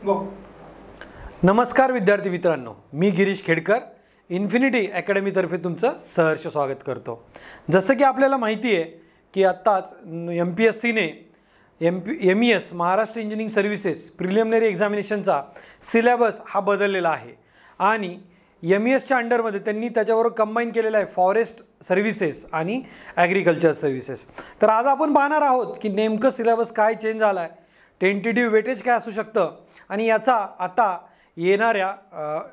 गो. नमस्कार विद्यार्थी मित्रांनो, मी गिरीश खेडकर इन्फिनिटी अकॅडमीतर्फे तुमचं सहर्ष स्वागत करतो. जसं की आपल्याला माहिती आहे की आत्ताच MPSCने MES Maharashtra engineering services preliminary एक्झामिनेशनचा सिलेबस हा बदललेला आहे आणि MESच्या अंडरमध्ये त्यांनी त्याच्याबरोबर कंबाईन केलेला आहे फॉरेस्ट सर्व्हिसेस आणि ॲग्रिकल्चर सर्व्हिसेस. तर आज आपण पाहणार आहोत की नेमकं सिलेबस काय चेंज झाला आहे, टेंटेटिव्ह वेटेज काय असू शकतं आणि याचा आता येणाऱ्या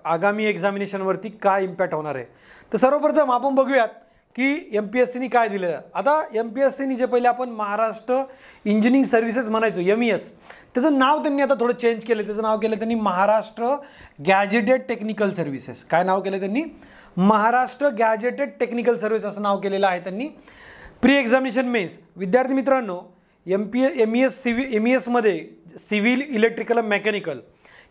आगामी एक्झामिनेशनवरती काय इम्पॅक्ट होणार आहे. तर सर्वप्रथम आपण बघूयात की MPSCने काय दिलेलं आहे. आता MPSCने जे पहिले आपण महाराष्ट्र इंजिनिअरिंग सर्व्हिसेस म्हणायचो MES, त्याचं नाव त्यांनी आता थोडं चेंज केलं. त्याचं नाव केलं त्यांनी महाराष्ट्र गॅजेटेड टेक्निकल सर्व्हिसेस. काय नाव केलं त्यांनी? महाराष्ट्र गॅजेटेड टेक्निकल सर्व्हिस असं नाव केलेलं आहे त्यांनी. प्री एक्झामिनेशन मेन्स विद्यार्थी मित्रांनो, MESमध्ये सिव्हिल, इलेक्ट्रिकल आणि मेकॅनिकल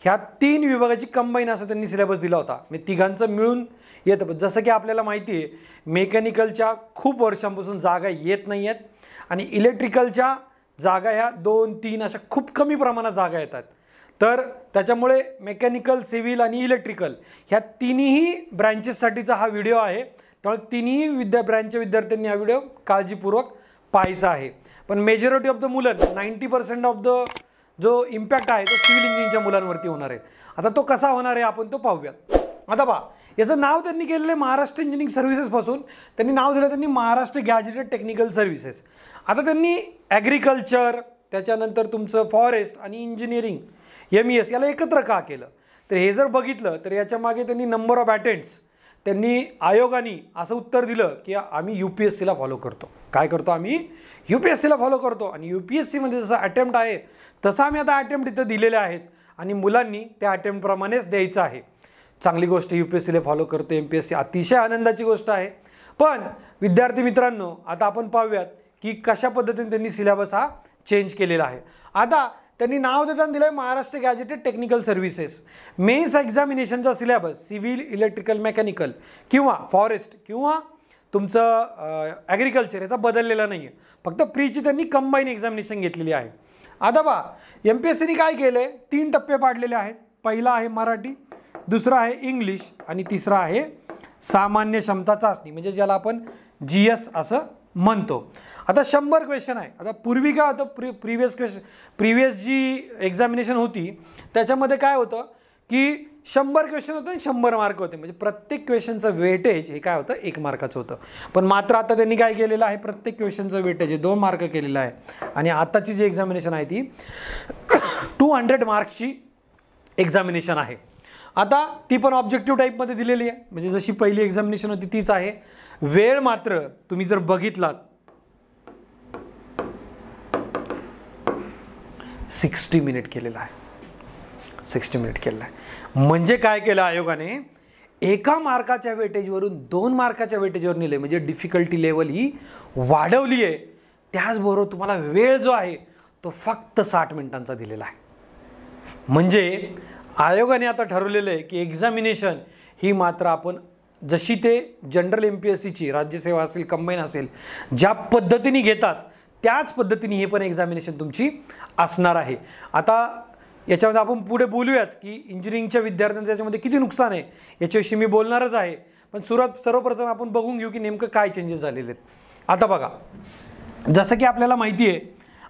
ह्या 3 विभागाची कंबाईन असं त्यांनी सिलेबस दिला होता. म्हणजे तिघांचं मिळून येतं. जसं की आपल्याला माहिती आहे मेकॅनिकलच्या खूप वर्षांपासून जागा येत नाही आहेत आणि इलेक्ट्रिकलच्या जागा ह्या 2-3 अशा खूप कमी प्रमाणात जागा येतात. तर त्याच्यामुळे मेकॅनिकल, सिव्हिल आणि इलेक्ट्रिकल ह्या तिन्ही ब्रँचेससाठीचा हा व्हिडिओ आहे. त्यामुळे तिन्ही ब्रँचच्या विद्यार्थ्यांनी हा व्हिडिओ काळजीपूर्वक पाहायचा आहे. पण मेजॉरिटी ऑफ द मुलं 90% ऑफ द जो इम्पॅक्ट आहे तो सिव्हिल इंजिनिअरिंगच्या मुलांवरती होणार आहे. आता तो कसा होणार आहे आपण तो पाहूयात. आता पहा, याचं नाव त्यांनी केलेलं आहे महाराष्ट्र इंजिनिअरिंग सर्व्हिसेसपासून त्यांनी नाव दिलं त्यांनी महाराष्ट्र गॅजेटेड टेक्निकल सर्व्हिसेस. आता त्यांनी ॲग्रिकल्चर, त्याच्यानंतर तुमचं फॉरेस्ट आणि इंजिनिअरिंग MES याला एकत्र का केलं, तर हे जर बघितलं तर याच्या मागे त्यांनी नंबर ऑफ अटेम्प्ट्स त्यांनी आयोगाने असं उत्तर दिलं की आम्ही UPSCला फॉलो करतो. काय करतो? आम्ही UPSCला फॉलो करतो आणि UPSCमध्ये जसं अटेम्प्ट आहे तसं आम्ही आता अटेम्प्ट इथं दिलेले आहेत आणि मुलांनी त्या अटेम्प्टप्रमाणेच द्यायचं आहे. चांगली गोष्ट, UPSCला फॉलो करतो MPSC, अतिशय आनंदाची गोष्ट आहे. पण विद्यार्थी मित्रांनो, आता आपण पाहूयात की कशा पद्धतीने त्यांनी सिलेबस हा चेंज केलेला आहे. आता त्यांनी नाव देताना दिलं आहे Maharashtra gazetted technical services. Mains एक्झामिनेशनचा सिलेबस सिव्हिल, इलेक्ट्रिकल, मेकॅनिकल किंवा फॉरेस्ट किंवा तुमचं ॲग्रिकल्चर याचा बदललेला नाही आहे. फक्त प्रीची त्यांनी कंबाईन एक्झामिनेशन घेतलेली आहे. आता पहा, MPSCने काय केलं आहे, 3 टप्पे पाडलेले आहेत. पहिला आहे मराठी, दुसरा आहे इंग्लिश आणि तिसरा आहे सामान्य क्षमता चाचणी, म्हणजे ज्याला आपण GS असं म्हणतो. आता 100 क्वेश्चन आहे. आता पूर्वी काय होतं, प्रिव्हियस जी एक्झामिनेशन होती त्याच्यामध्ये काय होतं की 100 क्वेश्चन होतं आणि 100 मार्क होते. म्हणजे प्रत्येक क्वेश्चनचं वेटेज हे काय होतं, 1 मार्काचं होतं. पण मात्र आता त्यांनी काय केलेलं आहे, प्रत्येक क्वेश्चनचं वेटेज हे 2 मार्क केलेलं आहे. आणि आताची जी एक्झामिनेशन आहे ती 200 मार्क्सची एक्झामिनेशन आहे. आता ती पण ऑब्जेक्टिव्ह टाईपमध्ये दिलेली आहे. म्हणजे जशी पहिली एक्झामिनेशन होती तीच आहे. वेळ मात्र तुम्ही जर बघितलात 60 मिनिट केलेला आहे. 60 मिनिट केलेला आहे. म्हणजे काय केलं आयोगाने, 1 मार्काच्या वेटेजवरून 2 मार्काच्या वेटेजवर नेले. म्हणजे डिफिकल्टी लेवल ही वाढवली आहे. त्याचबरोबर तुम्हाला वेळ जो आहे तो फक्त 60 मिनिटांचा दिलेला आहे. म्हणजे आयोगाने आता ठरवलेलं आहे की एक्झामिनेशन ही मात्र आपण जशी ते जनरल MPSCची राज्यसेवा असेल, कंबाईन असेल, ज्या पद्धतीने घेतात त्याच पद्धतीने हे पण एक्झामिनेशन तुमची असणार आहे. आता याच्यामध्ये आपण पुढे बोलूयाच की इंजिनिअरिंगच्या विद्यार्थ्यांचं याच्यामध्ये किती नुकसान आहे याच्याविषयी मी बोलणारच आहे. पण सर्वप्रथम आपण बघून घेऊ की नेमकं काय चेंजेस झालेले आहेत. आता बघा, जसं की आपल्याला माहिती आहे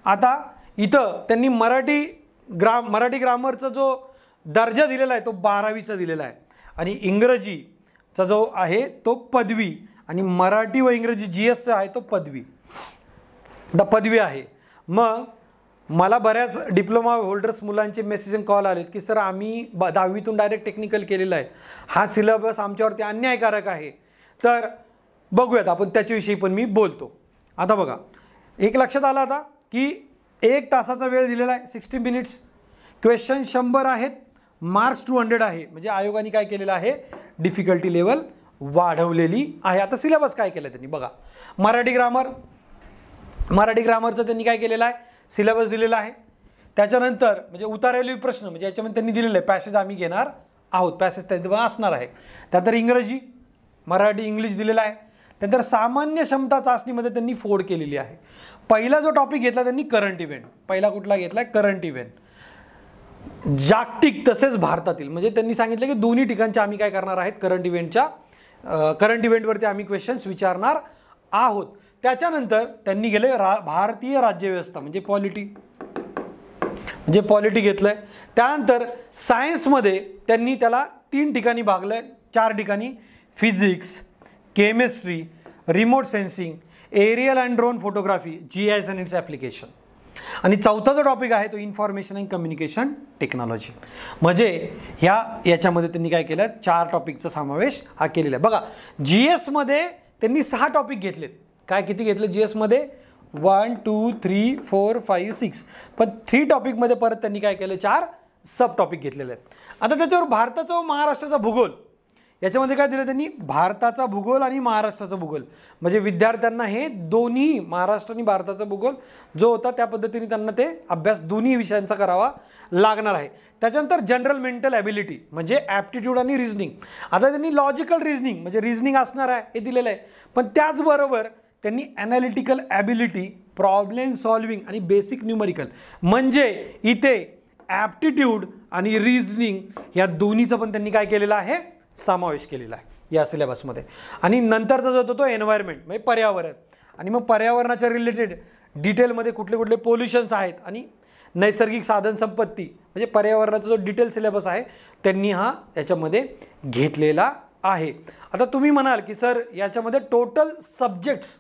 आता इथं त्यांनी मराठी ग्रामरचा जो दर्जा दिलेला आहे तो 12वीचा दिलेला आहे आणि इंग्रजीचा जो आहे तो पदवी आणि मराठी व इंग्रजी GSचा आहे तो पदवी आहे. मग मला बऱ्याच डिप्लोमा होल्डर्स मुलांचे मेसेज आणि कॉल आलेत की सर आम्ही 10वीतून डायरेक्ट टेक्निकल केलेलं आहे, हा सिलेबस आमच्यावरती अन्यायकारक आहे. तर बघूयात आपण त्याच्याविषयी पण मी बोलतो. आता बघा, एक लक्षात आलं आता की 1 तासाचा वेळ दिलेला आहे, 60 मिनिट्स. क्वेश्चन 100 आहेत, मार्क्स 200 आहे. म्हणजे आयोगाने काय केलेलं आहे, डिफिकल्टी लेवल वाढवलेली आहे. आता सिलेबस काय केलं त्यांनी बघा, मराठी ग्रामरचं त्यांनी काय केलेलं आहे, सिलेबस दिलेला आहे. त्याच्यानंतर म्हणजे उतारलेले प्रश्न, म्हणजे याच्यामध्ये त्यांनी दिलेलं आहे पॅसेज आम्ही घेणार आहोत, पॅसेज त्यात असणार आहे. त्यानंतर इंग्रजी, मराठी, इंग्लिश दिलेला आहे. त्यानंतर सामान्य क्षमता चाचणीमध्ये त्यांनी फोड केलेली आहे. पहिला जो टॉपिक घेतला त्यांनी करंट इव्हेंट. पहिला कुठला घेतला? Current event. जागतिक तसेच भारतातील, म्हणजे त्यांनी सांगितलं की दोन्ही ठिकाणच्या आम्ही काय करणार आहेत, करंट इव्हेंटवरती आम्ही क्वेश्चन्स विचारणार आहोत. त्याच्यानंतर त्यांनी गेले भारतीय राज्यव्यवस्था म्हणजे पॉलिटी घेतलंय. त्यानंतर सायन्समध्ये त्यांनी त्याला 3 ठिकाणी भागलंय, 4 ठिकाणी, physics, chemistry, remote sensing, aerial and drone photography, GIS and its application. आणि चौथा जो टॉपिक आहे तो इन्फॉर्मेशन अँड कम्युनिकेशन टेक्नॉलॉजी. म्हणजे याच्यामध्ये त्यांनी काय केलं, 4 टॉपिकचा समावेश हा केलेला आहे. बघा, GS मध्ये त्यांनी 6 टॉपिक घेतलेत. काय किती घेतले GS मध्ये, 1 2 3 4 5 6, पण 3 टॉपिकमध्ये परत त्यांनी काय केलं, 4 सब टॉपिक घेतलेले आहेत. आता त्याच्यावर भारताचा व महाराष्ट्राचा भूगोल याच्यामध्ये काय दिलं त्यांनी, भारताचा भूगोल आणि महाराष्ट्राचा भूगोल. म्हणजे विद्यार्थ्यांना हे दोन्ही महाराष्ट्र आणि भारताचा भूगोल जो होता त्या पद्धतीने त्यांना ते अभ्यास दोन्ही विषयांचा करावा लागणार आहे. त्याच्यानंतर जनरल मेंटल ॲबिलिटी म्हणजे ॲप्टिट्यूड आणि रिझनिंग. आता त्यांनी लॉजिकल रिझनिंग म्हणजे रिझनिंग असणार आहे हे दिलेलं आहे, पण त्याचबरोबर त्यांनी ॲनालिटिकल ॲबिलिटी, प्रॉब्लेम सॉल्विंग आणि बेसिक न्यूमरिकल म्हणजे इथे ॲप्टिट्यूड आणि रिझनिंग या दोन्हीचं पण त्यांनी काय केलेलं आहे, समावेश केलेला आहे या सिलेबसमध्ये. आणि नंतरचा जो होतो तो एन्व्हायरमेंट म्हणजे पर्यावरण, आणि मग पर्यावरणाच्या रिलेटेड डिटेलमध्ये कुठले कुठले पोल्युशन्स आहेत आणि नैसर्गिक साधन संपत्ती म्हणजे पर्यावरणाचा जो डिटेल सिलेबस आहे त्यांनी याच्यामध्ये घेतलेला आहे. आता तुम्ही म्हणाल की सर याच्यामध्ये टोटल सब्जेक्ट्स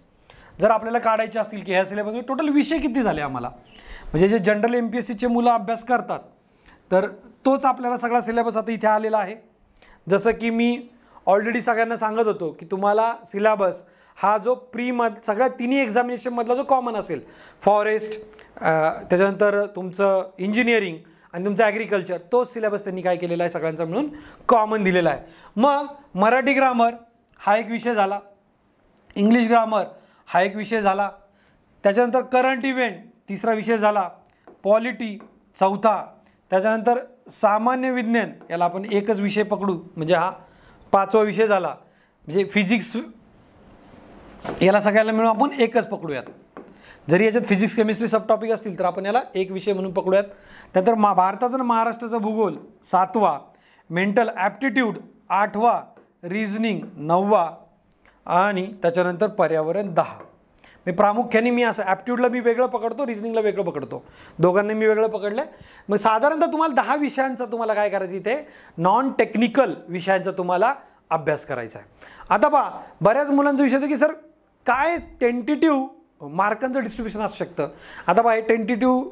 जर आपल्याला काढायचे असतील की ह्या सिलेबसमध्ये टोटल विषय किती झाले आम्हाला, म्हणजे जे जनरल MPSCचे मुलं अभ्यास करतात तर तोच आपल्याला सगळा सिलेबस आता इथे आलेला आहे. जसं की मी ऑलरेडी सगळ्यांना सांगत होतो की तुम्हाला सिलेबस हा जो सगळ्या तिन्ही एक्झामिनेशनमधला जो कॉमन असेल, फॉरेस्ट, त्याच्यानंतर तुमचं इंजिनिअरिंग आणि तुमचं ॲग्रिकल्चर, तोच सिलेबस त्यांनी काय केलेला आहे सगळ्यांचा मिळून कॉमन दिलेला आहे. मग मराठी ग्रामर हा एक विषय झाला, इंग्लिश ग्रामर हा एक विषय झाला, त्याच्यानंतर करंट इव्हेंट तिसरा विषय झाला, पॉलिटी चौथा, त्याच्यानंतर सामान्य विज्ञान याला आपण एकच विषय पकडू म्हणजे हा 5वा विषय झाला, म्हणजे फिजिक्स याला सगळ्याला मिळून आपण एकच पकडूयात. जरी याच्यात फिजिक्स केमिस्ट्री सब टॉपिक असतील तर आपण याला एक विषय म्हणून पकडूयात. त्यानंतर भारताचा आणि महाराष्ट्राचा भूगोल 7वा, मेंटल ॲप्टिट्यूड 8वा, रिझनिंग 9वा आणि त्याच्यानंतर पर्यावरण 10. मी प्रामुख्याने मी असं ॲप्टिट्यूडला मी वेगळं पकडतो, रिझनिंगला वेगळं पकडतो, दोघांनी मी वेगळं पकडलं. मग साधारणतः तुम्हाला 10 विषयांचा तुम्हाला काय करायचं, इथे नॉन टेक्निकल विषयांचा तुम्हाला अभ्यास करायचा आहे. आता पहा, बऱ्याच मुलांचा विषय होता की सर काय टेंटेटिव्ह मार्कांचं डिस्ट्रीब्युशन असू शकतं. आता पहा, हे टेंटेटिव्ह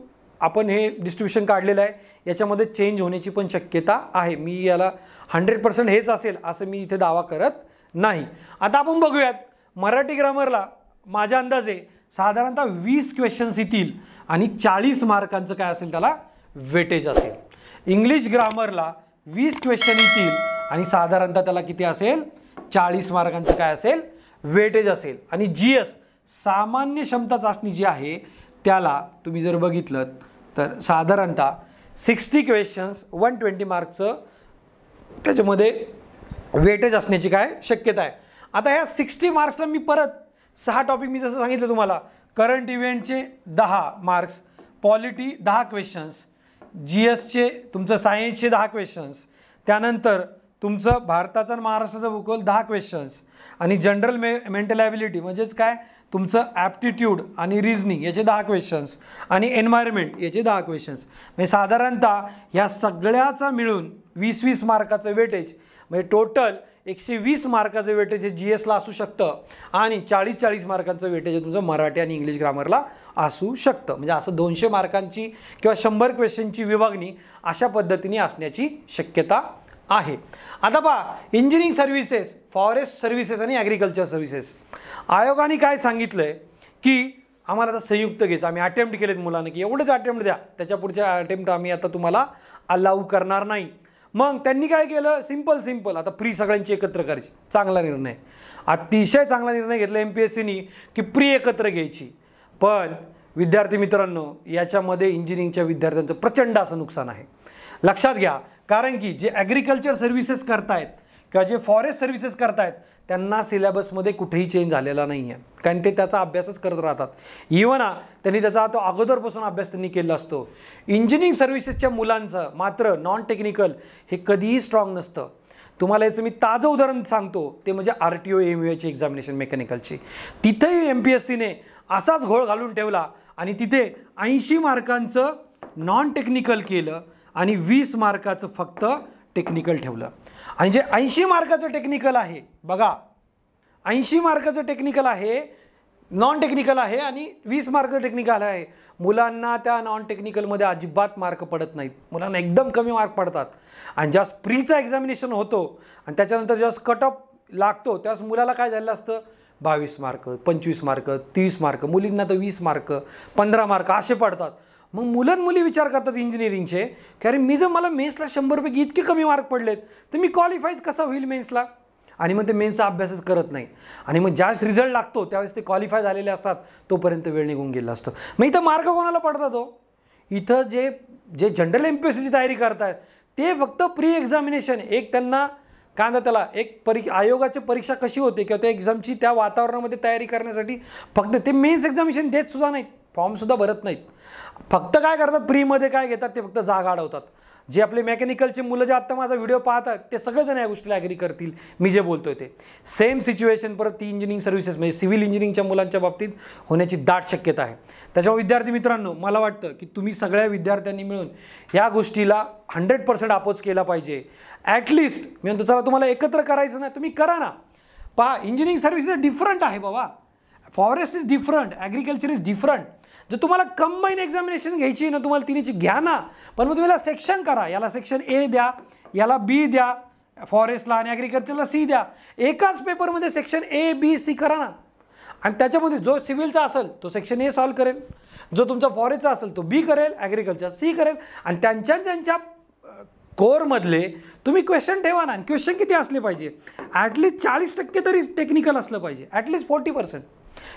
आपण हे डिस्ट्रीब्युशन काढलेलं आहे, याच्यामध्ये चेंज होण्याची पण शक्यता आहे. मी याला 100% हेच असेल असं मी इथे दावा करत नाही. आता आपण बघूयात, मराठी ग्रामरला माझ्या अंदाजे साधारणतः 20 क्वेश्चन्स येतील आणि 40 मार्कांचं काय असेल त्याला वेटेज असेल. इंग्लिश ग्रामरला 20 क्वेश्चन येतील आणि साधारणतः त्याला किती असेल, 40 मार्कांचं काय असेल वेटेज असेल. आणि GS सामान्य क्षमता चाचणी जी आहे त्याला तुम्ही जर बघितलं तर साधारणतः 60 क्वेश्चन्स 120 मार्कचं त्याच्यामध्ये वेटेज असण्याची काय शक्यता आहे. आता ह्या 60 मार्क्सला मी परत 6 टॉपिक मी जसं सांगितलं तुम्हाला, करंट इव्हेंटचे 10 मार्क्स, पॉलिटी 10 क्वेश्चन्स, GSचे तुमचं सायन्सचे 10 क्वेश्चन्स, त्यानंतर तुमचं भारताचा आणि महाराष्ट्राचा भूगोल 10 क्वेश्चन्स आणि जनरल मेंटल ॲबिलिटी म्हणजेच काय तुमचं ॲप्टिट्यूड आणि रिझनिंग याचे 10 क्वेश्चन्स आणि एन्व्हायरमेंट याचे 10 क्वेश्चन्स. म्हणजे साधारणतः ह्या सगळ्याचा मिळून 20-20 मार्काचं वेटेज म्हणजे टोटल 120 मार्काचं वेटेज हे GSला असू शकतं आणि 40-40 मार्कांचं वेटेज हे तुमचं मराठी आणि इंग्लिश ग्रामरला असू शकतं. म्हणजे असं 200 मार्कांची किंवा 100 क्वेश्चनची विभागणी अशा पद्धतीने असण्याची शक्यता आहे. आता पहा, इंजिनिअरिंग सर्व्हिसेस, फॉरेस्ट सर्व्हिसेस आणि ॲग्रिकल्चर सर्व्हिसेस आयोगाने काय सांगितलं आहे की आम्हाला आता संयुक्त घ्यायचं. आम्ही अटेम्प्ट केलेत मुलांना की एवढेच अटेम्प्ट द्या, त्याच्या पुढच्या अटेम्प्ट आम्ही आता तुम्हाला अलाऊ करणार नाही. मग त्यांनी काय केलं, सिंपल आता प्री सगळ्यांची एकत्र करायची. चांगला निर्णय, अतिशय चांगला निर्णय घेतला MPSCनी की प्री एकत्र घ्यायची. पण विद्यार्थी मित्रांनो, याच्यामध्ये इंजिनिअरिंगच्या विद्यार्थ्यांचं प्रचंड असं नुकसान आहे. लक्षात घ्या, कारण की जे ॲग्रिकल्चर सर्व्हिसेस करतायत किंवा जे फॉरेस्ट सर्व्हिसेस करतायत त्यांना सिलेबसमध्ये कुठेही चेंज झालेला नाही आहे, कारण ते त्याचा अभ्यासच करत राहतात. इव्हन त्यांनी त्याचा आता अगोदरपासून अभ्यास त्यांनी केला असतो. इंजिनिअरिंग सर्व्हिसेसच्या मुलांचं मात्र नॉन टेक्निकल हे कधीही स्ट्रॉंग नसतं. तुम्हाला याचं मी ताजं उदाहरण सांगतो, ते म्हणजे RTO MUAची एक्झामिनेशन मेकॅनिकलची. तिथेही MPSCने असाच घोळ घालून ठेवला आणि तिथे 80 मार्कांचं नॉन टेक्निकल केलं आणि 20 मार्काचं फक्त टेक्निकल ठेवलं. आणि जे 80 मार्काचं टेक्निकल आहे बघा, 80 मार्काचं टेक्निकल आहे, नॉन टेक्निकल आहे आणि 20 मार्काचं टेक्निकल आहे. मुलांना त्या नॉन टेक्निकलमध्ये अजिबात मार्क पडत नाहीत, मुलांना एकदम कमी मार्क पडतात. आणि ज्या प्रीचा एक्झामिनेशन होतो आणि त्याच्यानंतर जेव्हा कट ऑफ लागतो त्यावेळेस मुलाला काय झालेलं असतं, 22 मार्क, 25 मार्क, 30 मार्क, मुलींना तर 20 मार्क, 15 मार्क असे पडतात. मग मुली विचार करतात इंजिनिअरिंगचे की अरे मी जर मला मेन्सला 100 पैकी इतके कमी मार्क पडलेत तर मी क्वालिफाईज कसा होईल मेन्सला. आणि मग ते मेन्सचा अभ्यासच करत नाही आणि मग ज्यावेळेस रिझल्ट लागतो त्यावेळेस ते क्वालिफाय झालेले असतात, तोपर्यंत वेळ निघून गेला असतो. मग इथं मार्क कोणाला पडतात हो, इथं जे जनरल MPSCची तयारी करतात ते फक्त प्री एक्झामिनेशन, एक त्यांना काय म्हणतात त्याला, एक आयोगाची परीक्षा कशी होते किंवा त्या एक्झामची त्या वातावरणामध्ये तयारी करण्यासाठी फक्त ते मेन्स एक्झामिनेशन देत सुद्धा नाहीत, फॉर्मसुद्धा भरत नाहीत. फक्त काय करतात, प्रीमध्ये काय घेतात ते फक्त जागा अडवतात. जे आपले मेकॅनिकलचे मुलं जे आत्ता माझा व्हिडिओ पाहतात ते सगळेजण या गोष्टीला ॲग्री करतील मी जे बोलतोय ते. सेम सिच्युएशन परत ती इंजिनिअरिंग सर्व्हिसेस म्हणजे सिव्हिल इंजिनिअरिंगच्या मुलांच्या बाबतीत होण्याची दाट शक्यता आहे. त्याच्यामुळे विद्यार्थी मित्रांनो, मला वाटतं की तुम्ही सगळ्या विद्यार्थ्यांनी मिळून या गोष्टीला 100% अपोज केला पाहिजे. ॲटलिस्ट मी म्हणतो चला तुम्हाला एकत्र करायचं नाही, तुम्ही करा ना. पहा, इंजिनिअरिंग सर्व्हिसेस डिफरंट आहे बाबा, forest is different, agriculture is different. जर तुम्हाला कंबाईन एक्झामिनेशन घ्यायची ना, तुम्हाला तिन्हीची घ्या ना, पण मग तुम्ही सेक्शन करा, याला सेक्शन A द्या, याला B द्या, फॉरेस्टला आणि ॲग्रिकल्चरला C द्या. एकाच पेपरमध्ये सेक्शन A B C करा ना. आणि त्याच्यामध्ये जो सिव्हिलचा असेल तो सेक्शन A सॉल्व करेल, जो तुमचा फॉरेस्टचा असेल तो B करेल, ॲग्रिकल्चर C करेल. आणि त्यांच्या कोरमधले तुम्ही क्वेश्चन ठेवा ना. आणि क्वेश्चन किती असले पाहिजे, ॲटलिस्ट 40% तरी टेक्निकल असलं पाहिजे, ॲटलिस्ट 40%.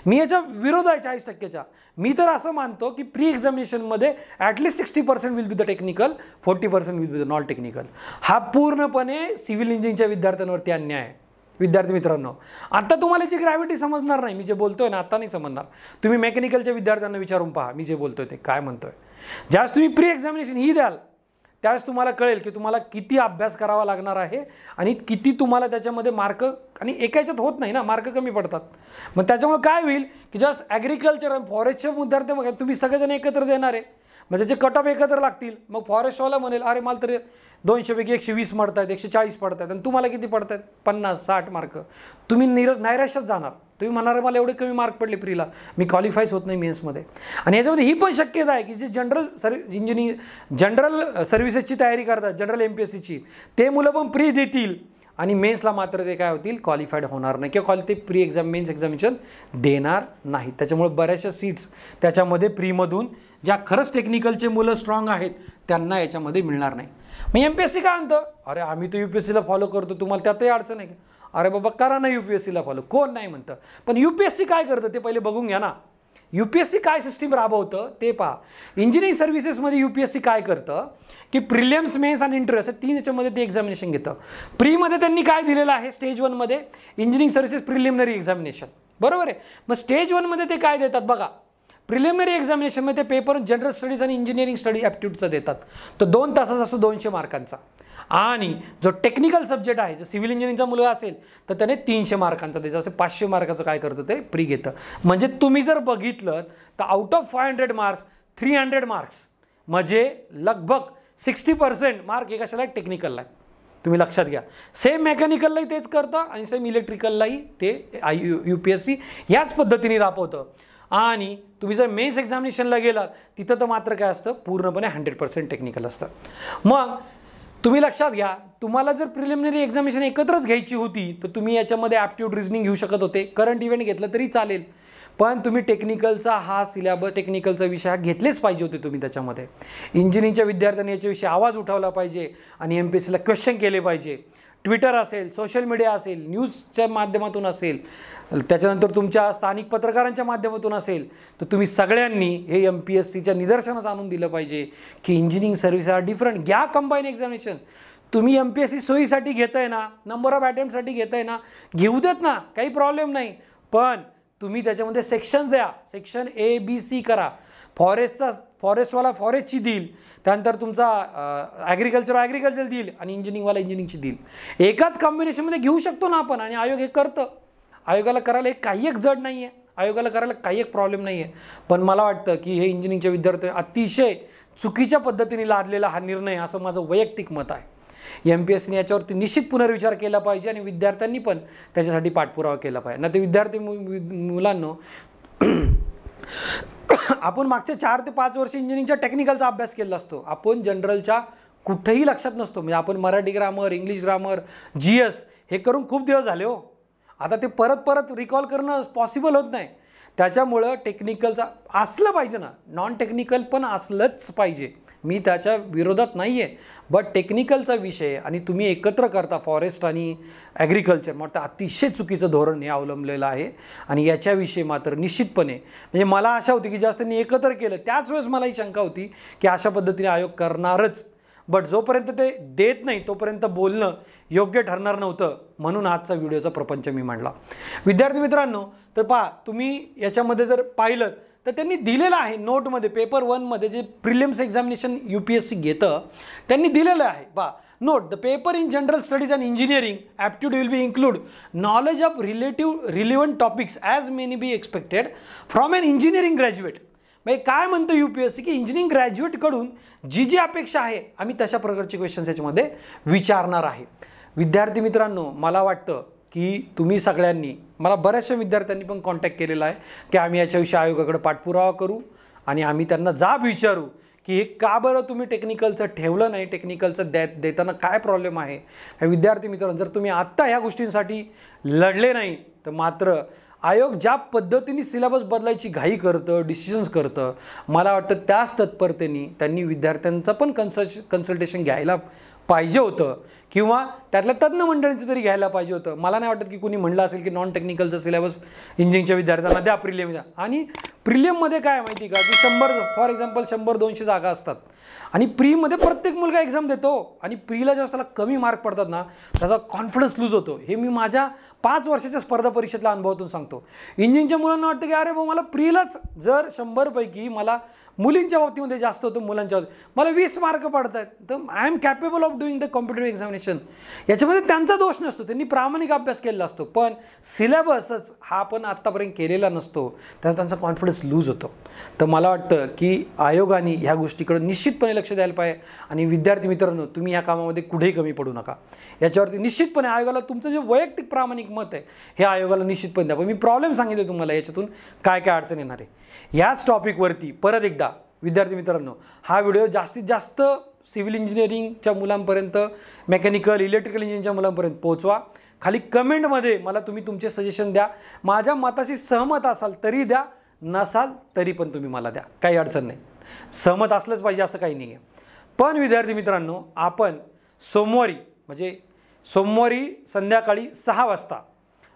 मी याच्या विरोध आहे 40%च्या. मी तर असं मानतो की प्री एक्झामिनेशनमध्ये at least 60% will be the technical, 40% will be the non technical. हा पूर्णपणे सिव्हिल इंजिनिअरिंगच्या विद्यार्थ्यांवरती अन्याय आहे. विद्यार्थी मित्रांनो, आता तुम्हाला याची ग्रॅव्हिटी समजणार नाही, मी जे बोलतोय ना आता नाही समजणार. तुम्ही मेकॅनिकलच्या विद्यार्थ्यांना विचारून पहा मी जे बोलतोय ते काय म्हणतोय. ज्यावेळेस तुम्ही प्री एक्झामिनेशन ही द्याल त्यावेळेस तुम्हाला कळेल की तुम्हाला किती अभ्यास करावा लागणार आहे आणि किती तुम्हाला त्याच्यामध्ये मार्क, आणि एका ह्याच्यात होत नाही ना, मार्क कमी पडतात. मग त्याच्यामुळे काय होईल की जस्ट ॲग्रिकल्चर आणि फॉरेस्टचे विद्यार्थी मग तुम्ही सगळेजण एकत्र देणार आहे, मग त्याचे कट ऑफ एकत्र लागतील. मग फॉरेस्टवाला म्हणेल अरे मला तरी 200 पैकी 120 पडतात, 140 पडतात आणि तुम्हाला किती पडतात 50-60 मार्क. तुम्ही नैराश्यात जाणार, तुम्ही म्हणारे मला एवढे कमी मार्क पडले प्रीला, मी क्वालिफाईच होत नाही मेन्समध्ये. आणि याच्यामध्ये ही पण शक्यता आहे की जे जनरल सर्व्हिसेसची तयारी करतात, जनरल MPSCची, ते मुलं पण प्री देतील आणि मेन्सला मात्र ते काय होतील, क्वालिफाईड होणार नाही किंवा ते प्री मेन्स एक्झामिनेशन देणार नाही. त्याच्यामुळे बऱ्याचशा सीट्स त्याच्यामध्ये प्रीमधून ज्या खरंच टेक्निकलचे मुलं स्ट्रॉंग आहेत त्यांना याच्यामध्ये मिळणार नाही. मग MPSC काय म्हणतं, अरे आम्ही तर UPSCला फॉलो करतो, तुम्हाला त्यातही अडचण आहे का. अरे बाबा करा ना UPSCला फॉलो, कोण नाही म्हणतं. पण UPSC काय करतं ते पहिले बघून घ्या ना. UPSC काय सिस्टीम राबवतं ते पहा. इंजिनिअरिंग सर्व्हिसेसमध्ये UPSC काय करतं की प्रिलिम्स, मेन्स आणि इंटरव्ह्यू असं 3 याच्यामध्ये ते एक्झामिनेशन घेतं. प्रीमध्ये त्यांनी काय दिलेलं आहे, स्टेज 1मध्ये इंजिनिअरिंग सर्व्हिसेस प्रिलिमिनरी एक्झामिनेशन, बरोबर आहे. मग स्टेज 1मध्ये ते काय देतात बघा, प्रिलिमिनरी एक्झामिनेशनमध्ये ते पेपर जनरल स्टडीज आणि इंजिनिअरिंग स्टडी ॲप्टिट्यूडचा देतात. तो 2 तासाचा असतो 200 मार्कांचा. आणि जो टेक्निकल सब्जेक्ट आहे, जो सिव्हिल इंजिनिअरिंगचा मुलगा असेल तर त्याने 300 मार्कांचा द्यायचा. असं 500 मार्काचं काय करतं ते प्री घेतं. म्हणजे तुम्ही जर बघितलं तर आउट ऑफ 500 मार्क्स 300 मार्क्स म्हणजे लगभग 60% मार्क एका कशाला टेक्निकलला आहे. तुम्ही लक्षात घ्या. सेम मेकॅनिकललाही तेच करतं आणि सेम इलेक्ट्रिकललाही ते UPSC याच पद्धतीने राबवतं. आणि तुम्ही जर मेन्स एक्झामिनेशनला गेलात तिथं तर मात्र काय असतं, पूर्णपणे 100% टेक्निकल असतं. मग तुम्ही लक्षात घ्या, तुम्हाला जर प्रिलिमिनरी एक्झामिनेशन एकत्रच घ्यायची होती तर तुम्ही याच्यामध्ये ॲप्टिट्यूड रिझनिंग घेऊ शकत होते, करंट इव्हेंट घेतलं तरी चालेल. पण तुम्ही टेक्निकलचा हा सिलेबस, टेक्निकलचा विषय घेतलेच पाहिजे होते तुम्ही त्याच्यामध्ये. इंजिनिअरिंगच्या विद्यार्थ्यांनी याच्याविषयी आवाज उठवला पाहिजे आणि MPSCला क्वेश्चन केले पाहिजे. ट्विटर असेल, सोशल मीडिया असेल, न्यूजच्या माध्यमातून असेल, त्याच्यानंतर तुमच्या स्थानिक पत्रकारांच्या माध्यमातून असेल, तर तुम्ही सगळ्यांनी हे MPSCच्या निदर्शनास आणून दिलं पाहिजे की इंजिनिअरिंग सर्व्हिस आर डिफरंट. घ्या कंबाईन एक्झामिनेशन. तुम्ही MPSC सोयीसाठी घेताय ना, नंबर ऑफ अटेम्प्टसाठी घेताय ना, घेऊ देत ना, काही प्रॉब्लेम नाही. पण तुम्ही त्याच्यामध्ये सेक्शन्स द्या, सेक्शन ABC करा. फॉरेस्टवाला फॉरेस्टची देईल, त्यानंतर तुमचा ॲग्रिकल्चर देईल आणि इंजिनिअरिंगवाला इंजिनिअरिंगची देईल. एकाच कॉम्बिनेशनमध्ये घेऊ शकतो ना आपण, आणि आयोग हे करतं. आयोगाला करायला हे काही एक जड नाही आहे, आयोगाला करायला काही एक प्रॉब्लेम नाही आहे. पण मला वाटतं की हे इंजिनिअरिंगच्या विद्यार्थी अतिशय चुकीच्या पद्धतीने लादलेला हा निर्णय, असं माझं वैयक्तिक मत आहे. MPSCने याच्यावरती निश्चित पुनर्विचार केला पाहिजे आणि विद्यार्थ्यांनी पण त्याच्यासाठी पाठपुरावा केला पाहिजे. ना ते विद्यार्थी मुलांनो, आपण मागच्या 4 ते 5 वर्ष इंजिनिअरिंगच्या टेक्निकलचा अभ्यास केला असतो, आपण जनरलच्या कुठेही लक्षात नसतो. म्हणजे आपण Marathi grammar, English grammar, GS हे करून खूप दिवस झाले हो. आता ते परत रिकॉल करणं पॉसिबल होत नाही. त्याच्यामुळं टेक्निकलचा असलं पाहिजे ना, नॉन टेक्निकल पण असलंच पाहिजे, मी त्याच्या विरोधात नाही आहे. बट टेक्निकलचा विषय आणि तुम्ही एकत्र करता फॉरेस्ट आणि ॲग्रिकल्चर, मग अतिशय चुकीचं धोरण हे अवलंबलेलं आहे. आणि याच्याविषयी मात्र निश्चितपणे, म्हणजे मला आशा होती की जास्त त्यांनी एकत्र केलं, त्याच वेळेस मला ही शंका होती की अशा पद्धतीने आयोग करणारच. बट जोपर्यंत ते देत नाही तोपर्यंत बोलणं योग्य ठरणार नव्हतं, म्हणून आजचा व्हिडिओचा प्रपंच मी मांडला. विद्यार्थी मित्रांनो, तर पहा, तुम्ही याच्यामध्ये जर पाहिलं तर त्यांनी दिलेलं आहे नोटमध्ये, पेपर 1मध्ये जे प्रिलिम्स एक्झामिनेशन UPSC घेतं त्यांनी दिलेलं आहे. पहा note, the paper in general studies and engineering aptitude will be include knowledge of relevant topics as many be expected from an engineering graduate. म्हणजे काय म्हणतं UPSC की इंजिनिअरिंग ग्रॅज्युएटकडून जी अपेक्षा आहे आम्ही तशा प्रकारचे क्वेश्चन्स याच्यामध्ये विचारणार आहे. विद्यार्थी मित्रांनो, मला वाटतं की तुम्ही सगळ्यांनी, मला बऱ्याचशा विद्यार्थ्यांनी पण कॉन्टॅक्ट केलेला आहे की आम्ही याच्याविषयी आयोगाकडे पाठपुरावा करू आणि आम्ही त्यांना जाब विचारू की हे का बरं तुम्ही टेक्निकलचं ठेवलं नाही, टेक्निकलचं देताना काय प्रॉब्लेम आहे. विद्यार्थी मित्रांनो, जर तुम्ही आत्ता ह्या गोष्टींसाठी लढले नाही तर मात्र आयोग ज्या पद्धतीने सिलेबस बदलायची घाई करतं, डिसिजन्स करतं, मला वाटतं त्याच तत्परतेने त्यांनी विद्यार्थ्यांचं पण कन्सल्टेशन घ्यायला पाहिजे होतं, किंवा त्यातल्या तज्ञ मंडळींचं तरी घ्यायला पाहिजे होतं. मला नाही वाटत की कोणी म्हणलं असेल की नॉन टेक्निकलचं सिलेबस इंजिनिअरिंगच्या विद्यार्थ्यांना द्या प्रिलिमच्या. आणि प्रिलिममध्ये काय माहिती का की 100 फॉर एक्झाम्पल 100-200 जागा असतात आणि प्रीमध्ये प्रत्येक मुलगा एक्झाम देतो आणि प्रीला जेव्हा त्याला कमी मार्क पडतात ना, त्याचा कॉन्फिडन्स लूज होतो. हे मी माझ्या 5 वर्षाच्या स्पर्धा परीक्षेतल्या अनुभवातून सांगतो. इंजिनिअरिंगच्या मुलांना वाटतं की अरे भाऊ, मला प्रीलाच जर 100पैकी मला मुलींच्या बाबतीमध्ये जास्त होतं, मुलांच्या बाबतीत मला 20 मार्क पडत आहेत, तर I am capable of doing the competitive examination. याच्यामध्ये त्यांचा दोष नसतो, त्यांनी प्रामाणिक अभ्यास केलेला असतो. पण सिलेबसच हा आपण आत्तापर्यंत केलेला नसतो, त्यामुळे त्यांचा कॉन्फिडन्स लूज होतो. तर मला वाटतं की आयोगाने ह्या गोष्टीकडे निश्चितपणे लक्ष द्यायला पाहिजे. आणि विद्यार्थी मित्रांनो, तुम्ही या कामामध्ये कुठेही कमी पडू नका. याच्यावरती निश्चितपणे आयोगाला तुमचं जे वैयक्तिक प्रामाणिक मत आहे हे आयोगाला निश्चितपणे द्या. पण मी प्रॉब्लेम सांगितले तुम्हाला, याच्यातून काय काय अडचण येणार आहे. ह्याच टॉपिकवरती परत एकदा विद्यार्थी मित्रांनो, हा व्हिडिओ जास्तीत जास्त सिव्हिल इंजिनिअरिंगच्या मुलांपर्यंत, मेकॅनिकल इलेक्ट्रिकल इंजिनिअरिंगच्या मुलांपर्यंत पोहोचवा. खाली कमेंटमध्ये मला तुम्ही तुमचे सजेशन द्या. माझ्या मताशी सहमत असाल तरी द्या, नसाल तरी पण तुम्ही मला द्या, काही अडचण नाही. सहमत असलंच पाहिजे असं काही नाही आहे. पण विद्यार्थी मित्रांनो, आपण सोमवारी संध्याकाळी 6 वाजता,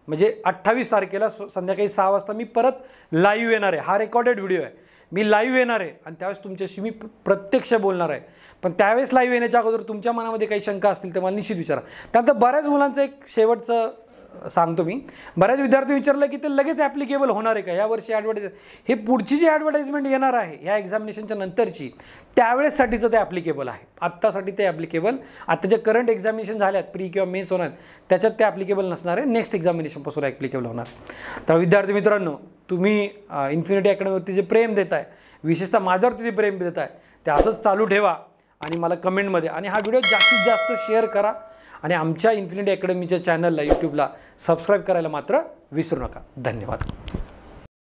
म्हणजे 28 तारखेला संध्याकाळी 6 वाजता मी परत लाईव्ह येणार आहे. हा रेकॉर्डेड व्हिडिओ आहे, मी लाईव्ह येणार आहे आणि त्यावेळेस तुमच्याशी मी प्रत्यक्ष बोलणार आहे. पण त्यावेळेस लाईव्ह येण्याच्या अगोदर तुमच्या मनामध्ये काही शंका असतील तर मला निश्चित विचारा. त्यानंतर बऱ्याच मुलांचं एक शेवटचं सांगतो मी, बऱ्याच विद्यार्थी विचारलं की ते लगेच ॲप्लिकेबल होणार आहे का यावर्षी ॲडव्हर्टाईज. हे पुढची जी ॲडव्हर्टाईजमेंट येणार आहे ह्या एक्झामिनेशनच्या नंतरची, त्यावेळेससाठीचं ते ॲप्लिकेबल आहे. आत्तासाठी ते ॲप्लिकेबल, आता जे करंट एक्झामिनेशन झाल्यात प्री किंवा मेन्स होणार त्याच्यात ते ॲप्लिकेबल नसणार आहे, नेक्स्ट एक्झामिनेशनपासून ॲप्लिकेबल होणार. तर विद्यार्थी मित्रांनो, तुम्ही इन्फिनिटी अकॅडमीवरती जे प्रेम देत आहे, विशेषतः माझ्यावरती जे प्रेम देत आहे, ते असंच चालू ठेवा आणि मला कमेंटमध्ये, आणि हा व्हिडिओ जास्तीत जास्त शेअर करा आणि आमच्या इन्फिनिटी अकॅडमीच्या चॅनलला यूट्यूबला सबस्क्राईब करायला मात्र विसरू नका. धन्यवाद.